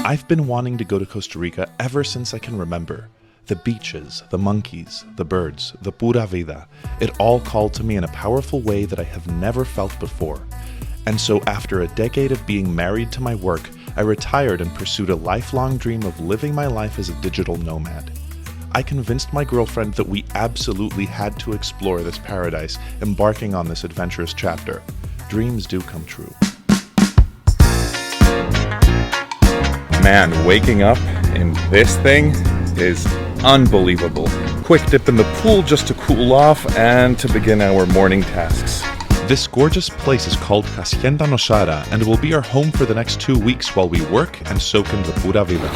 I've been wanting to go to Costa Rica ever since I can remember. The beaches, the monkeys, the birds, the pura vida, it all called to me in a powerful way that I have never felt before. And so after a decade of being married to my work, I retired and pursued a lifelong dream of living my life as a digital nomad. I convinced my girlfriend that we absolutely had to explore this paradise, embarking on this adventurous chapter. Dreams do come true. Man, waking up in this thing is unbelievable. Quick dip in the pool just to cool off and to begin our morning tasks. This gorgeous place is called Hacienda NOSARA and will be our home for the next 2 weeks while we work and soak in the pura vida.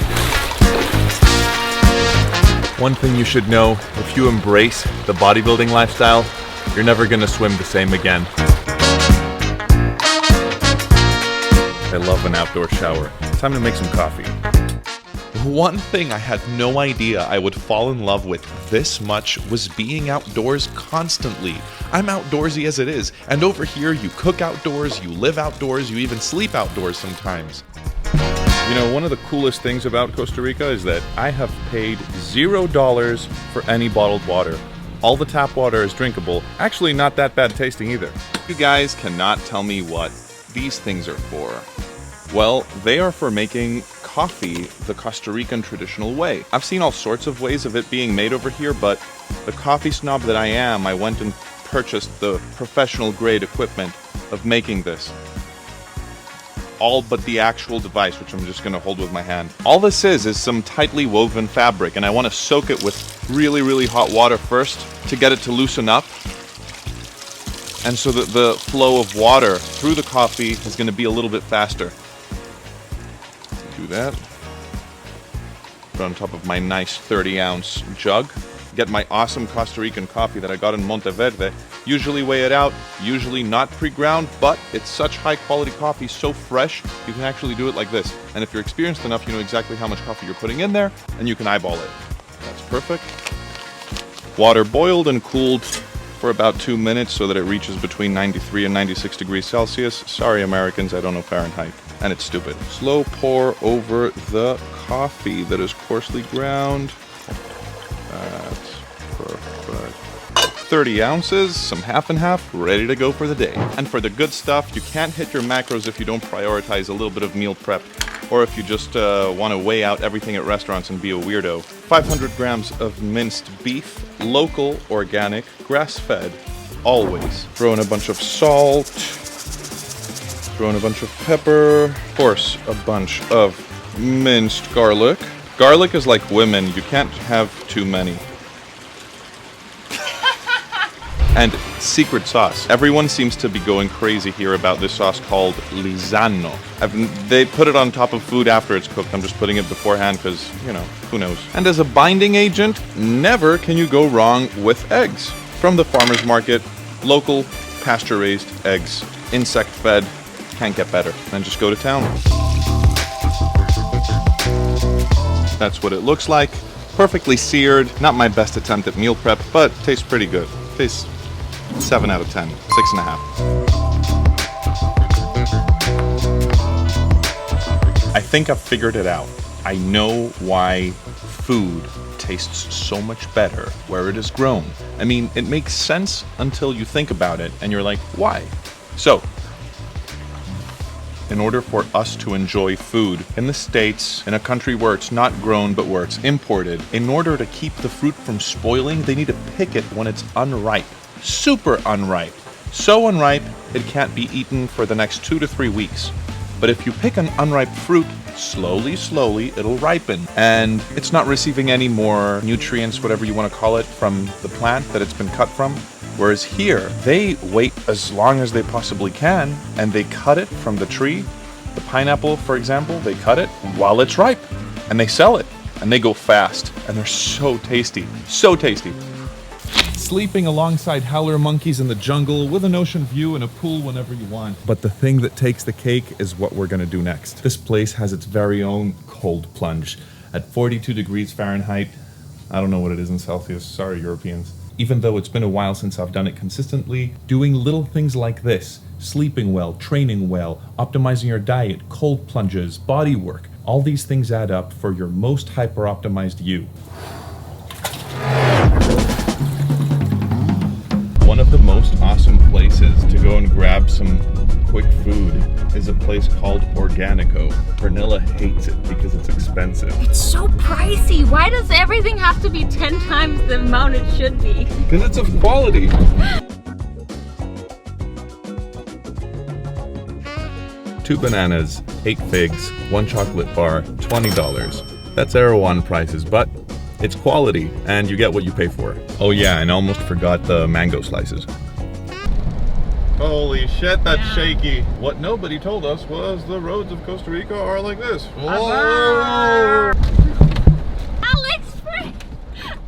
One thing you should know, if you embrace the bodybuilding lifestyle, you're never gonna swim the same again. I love an outdoor shower. Time to make some coffee. One thing I had no idea I would fall in love with this much was being outdoors constantly. I'm outdoorsy as it is, and over here you cook outdoors, you live outdoors, you even sleep outdoors sometimes. You know, one of the coolest things about Costa Rica is that I have paid $0 for any bottled water. All the tap water is drinkable. Actually, not that bad tasting either. You guys cannot tell me what these things are for. Well, they are for making coffee the Costa Rican traditional way. I've seen all sorts of ways of it being made over here, but the coffee snob that I am, I went and purchased the professional grade equipment of making this. All but the actual device, which I'm just going to hold with my hand. All this is some tightly woven fabric, and I want to soak it with really, really hot water first to get it to loosen up. And so that the flow of water through the coffee is going to be a little bit faster. Do that. Put it on top of my nice 30-ounce jug. Get my awesome Costa Rican coffee that I got in Monteverde. Usually weigh it out, usually not pre-ground, but it's such high-quality coffee, so fresh, you can actually do it like this. And if you're experienced enough, you know exactly how much coffee you're putting in there, and you can eyeball it. That's perfect. Water boiled and cooled for about 2 minutes so that it reaches between 93 and 96 degrees Celsius. Sorry, Americans, I don't know Fahrenheit. And it's stupid. Slow pour over the coffee that is coarsely ground. That's perfect. 30 ounces, some half and half, ready to go for the day. And for the good stuff, you can't hit your macros if you don't prioritize a little bit of meal prep, or if you just want to weigh out everything at restaurants and be a weirdo. 500 grams of minced beef, local, organic, grass-fed, always. Throw in a bunch of salt. Throw in a bunch of pepper. Of course, a bunch of minced garlic. Garlic is like women, you can't have too many. And secret sauce. Everyone seems to be going crazy here about this sauce called Lizano. They put it on top of food after it's cooked. I'm just putting it beforehand because, you know, who knows. And as a binding agent, never can you go wrong with eggs. From the farmer's market, local, pasture-raised eggs, insect-fed, can't get better. And just go to town. That's what it looks like. Perfectly seared. Not my best attempt at meal prep, but tastes pretty good. Tastes 7 out of 10. 6.5. I think I've figured it out. I know why food tastes so much better where it is grown. I mean, it makes sense until you think about it and you're like, why? So, in order for us to enjoy food in the States, in a country where it's not grown but where it's imported, in order to keep the fruit from spoiling, they need to pick it when it's unripe. Super unripe. So unripe, it can't be eaten for the next 2 to 3 weeks. But if you pick an unripe fruit, slowly, it'll ripen. And it's not receiving any more nutrients, whatever you want to call it, from the plant that it's been cut from. Whereas here, they wait as long as they possibly can, and they cut it from the tree. The pineapple, for example, they cut it while it's ripe, and they sell it, and they go fast, and they're so tasty, so tasty. Sleeping alongside howler monkeys in the jungle with an ocean view and a pool whenever you want. But the thing that takes the cake is what we're gonna do next. This place has its very own cold plunge. At 42 degrees Fahrenheit, I don't know what it is in Celsius, sorry Europeans. Even though it's been a while since I've done it consistently, doing little things like this sleeping well, training well, optimizing your diet, cold plunges, body work. All these things add up for your most hyper-optimized you. One of the most awesome places to go and grab some quick food is a place called Organico. Pernilla hates it because it's expensive. It's so pricey. Why does everything have to be 10 times the amount it should be? Because it's of quality. Two bananas, 8 figs, 1 chocolate bar, $20. That's Erewhon prices, but it's quality and you get what you pay for. Oh yeah, and I almost forgot the mango slices. Holy shit, that's shaky. What nobody told us was the roads of Costa Rica are like this. Whoa! Alex!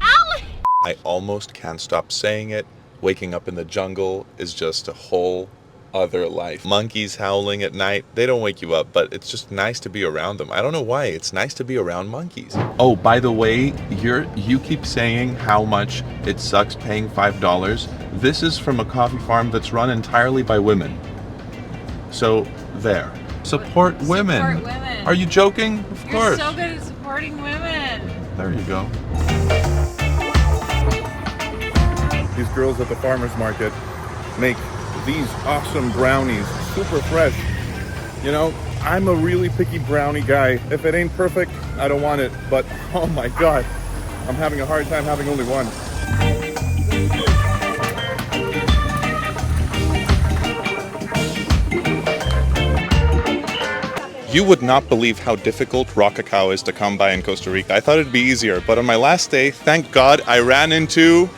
Alex! I almost can't stop saying it. Waking up in the jungle is just a whole other life. Monkeys howling at night, they don't wake you up, but it's just nice to be around them. I don't know why, it's nice to be around monkeys. Oh, by the way, you keep saying how much it sucks paying $5. This is from a coffee farm that's run entirely by women. So, there. Support women. Support women. Are you joking? Of course. You're so good at supporting women. There you go. These girls at the farmer's market make these awesome brownies, super fresh. You know, I'm a really picky brownie guy. If it ain't perfect, I don't want it. But oh my God, I'm having a hard time having only one. You would not believe how difficult raw cacao is to come by in Costa Rica. I thought it'd be easier, but on my last day, thank God, I ran into...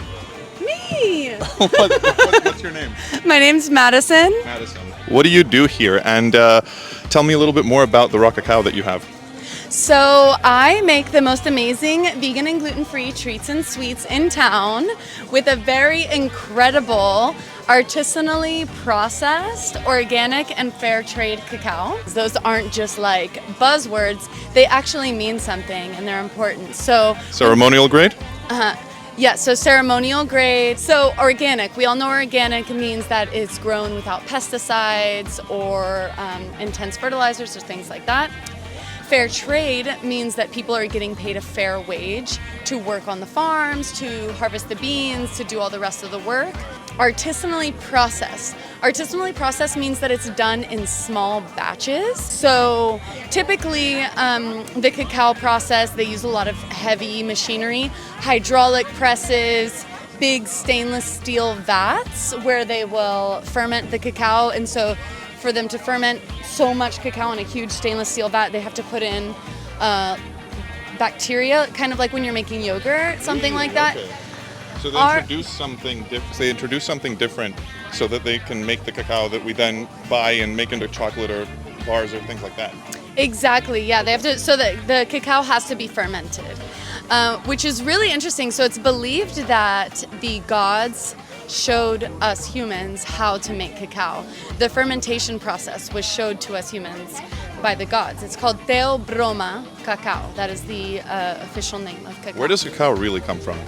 Me! What's your name? My name's Madison. Madison. What do you do here? And tell me a little bit more about the raw cacao that you have. So I make the most amazing vegan and gluten-free treats and sweets in town with a very incredible artisanally processed, organic, and fair trade cacao. Those aren't just like buzzwords, they actually mean something and they're important. So Ceremonial grade? yeah, so ceremonial grade. So organic, we all know organic means that it's grown without pesticides or intense fertilizers or things like that. Fair trade means that people are getting paid a fair wage to work on the farms, to harvest the beans, to do all the rest of the work. Artisanally processed. Artisanally processed means that it's done in small batches. So typically the cacao process, they use a lot of heavy machinery, hydraulic presses, big stainless steel vats where they will ferment the cacao. And so for them to ferment so much cacao in a huge stainless steel vat, they have to put in bacteria, kind of like when you're making yogurt, something like that. Okay. So they introduce something different. They introduce something different so that they can make the cacao that we then buy and make into chocolate or bars or things like that. Exactly. Yeah, they have to. So the cacao has to be fermented, which is really interesting. So it's believed that the gods showed us humans how to make cacao. The fermentation process was showed to us humans by the gods. It's called Theobroma cacao. That is the official name of cacao. Where does cacao really come from?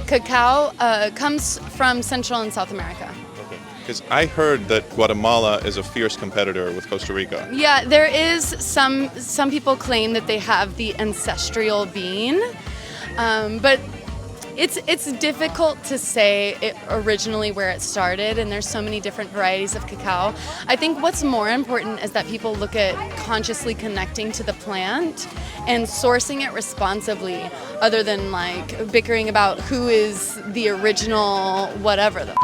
Cacao comes from Central and South America. Because I heard that Guatemala is a fierce competitor with Costa Rica. Yeah, there is some people claim that they have the ancestral bean, but it's difficult to say originally where it started, and there's so many different varieties of cacao. I think what's more important is that people look at consciously connecting to the plant and sourcing it responsibly, other than like bickering about who is the original whatever the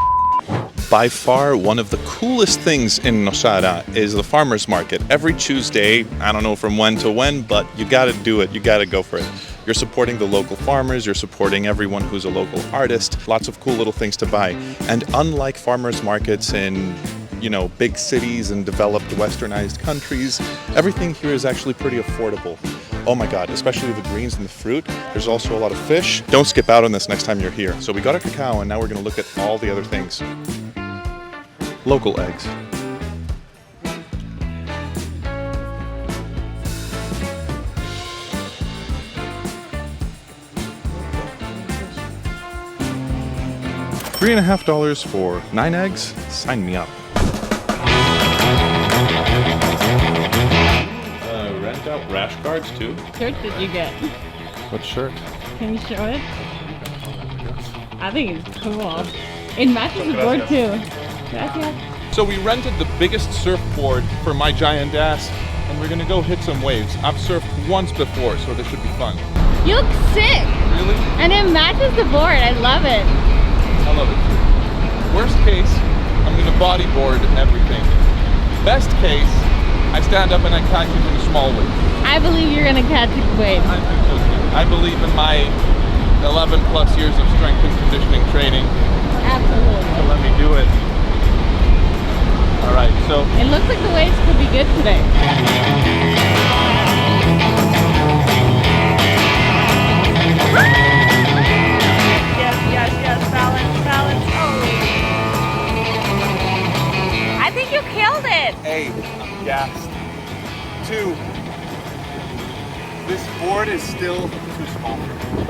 By far, one of the coolest things in NOSARA is the farmer's market. Every Tuesday, I don't know from when to when, but you gotta do it, you gotta go for it. You're supporting the local farmers, you're supporting everyone who's a local artist, lots of cool little things to buy. And unlike farmers markets in, you know, big cities and developed westernized countries, everything here is actually pretty affordable. Oh my God, especially the greens and the fruit. There's also a lot of fish. Don't skip out on this next time you're here. So we got our cacao and now we're gonna look at all the other things. Local eggs. $3.50 for 9 eggs? Sign me up. out rash guards too. Shirt did you get? What shirt? Can you show it? I think it's cool. It matches the board too. Gracias. So we rented the biggest surfboard for my giant ass, and we're gonna go hit some waves. I've surfed once before, so this should be fun. You look sick. Really? And it matches the board. I love it. I love it too. Worst case, I'm gonna bodyboard everything. Best case, I stand up and I catch it in a small wave. I believe you're gonna catch a wave. I think so too. I believe in my 11 plus years of strength and conditioning training. Absolutely. So let me do it. All right, so It looks like the waves could be good today. Yes, balance. Oh. I think you killed it. A, I'm gassed. 2, this board is still too small for me.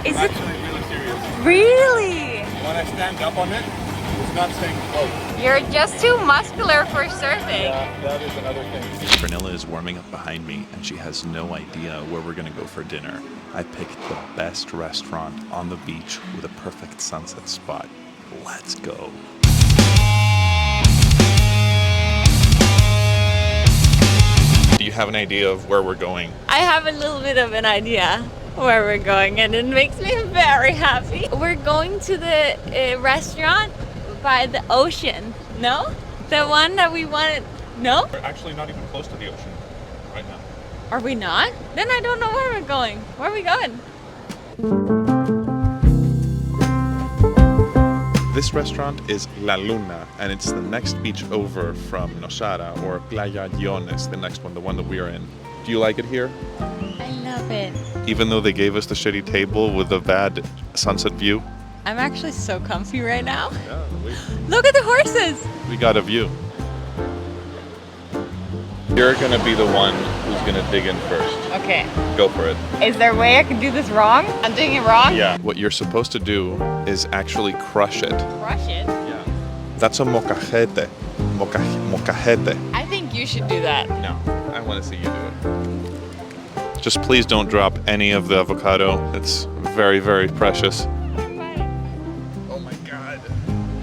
Is I'm it actually really serious. really? When I stand up on it, it's not staying close. You're just too muscular for surfing. Yeah, that is another thing. Fernilla is warming up behind me, and she has no idea where we're gonna go for dinner. I picked the best restaurant on the beach with a perfect sunset spot. Let's go. Do you have an idea of where we're going? I have a little bit of an idea where we're going, and it makes me very happy. We're going to the restaurant by the ocean. No? The one that we wanted. No? We're actually not even close to the ocean right now. Are we not? Then I don't know where we're going. Where are we going? This restaurant is La Luna, and it's the next beach over from Nosara, or Playa Guiones, the next one, the one that we are in. Do you like it here? I love it. Even though they gave us the shitty table with the bad sunset view, I'm actually so comfy right now. Yeah, Look at the horses. we got a view. You're gonna be the one who's gonna dig in first. Okay. Go for it. Is there a way I can do this wrong? I'm doing it wrong? Yeah. What you're supposed to do is actually crush it. Crush it. Yeah. That's a mocajete. Mocajete. I think you should do that. No, I want to see you do it. Just please don't drop any of the avocado. It's very, very precious. Oh my god.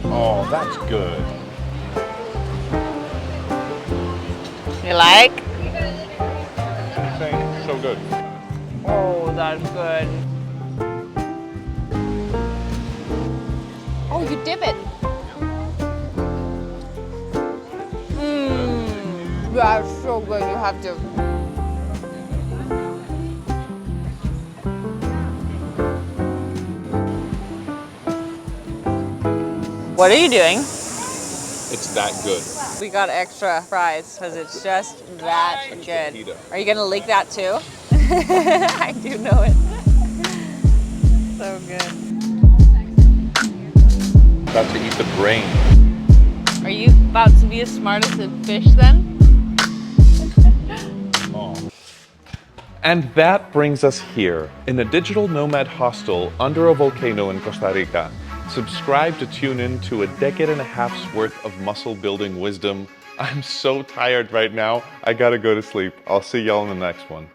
Oh, that's good. You like? Insane. So good. Oh, that's good. Oh, you dip it. Mmm. That's so good. You have to. What are you doing? It's that good. We got extra fries because it's just that good. pita. Are you gonna lick that too? I do know it. So good. About to eat the brain. Are you about to be as smart as a fish then? Oh. And that brings us here, in a digital nomad hostel under a volcano in Costa Rica. Subscribe to tune in to a decade and a half's worth of muscle building wisdom. I'm so tired right now. I gotta go to sleep. I'll see y'all in the next one.